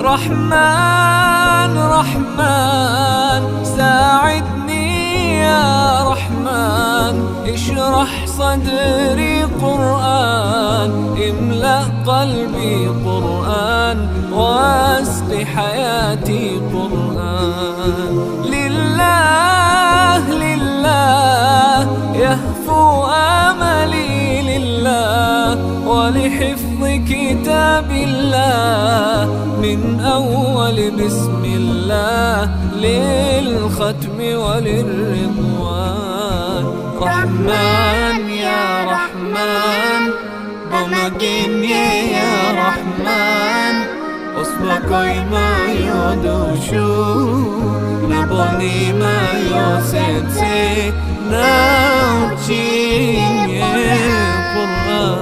رحمن رحمن ساعدني يا رحمن، اشرح صدري قرآن، املأ قلبي قرآن، واسق حياتي قرآن. لله لله يهفو آملي لله، ولحفظ كتاب الله من أول بسم الله للختم وللرضوان. رحمن يا رحمن بمجيني يا رحمن، أصبحي ما يدوشو نبني ما يوسنسي نوشي يا قرآن.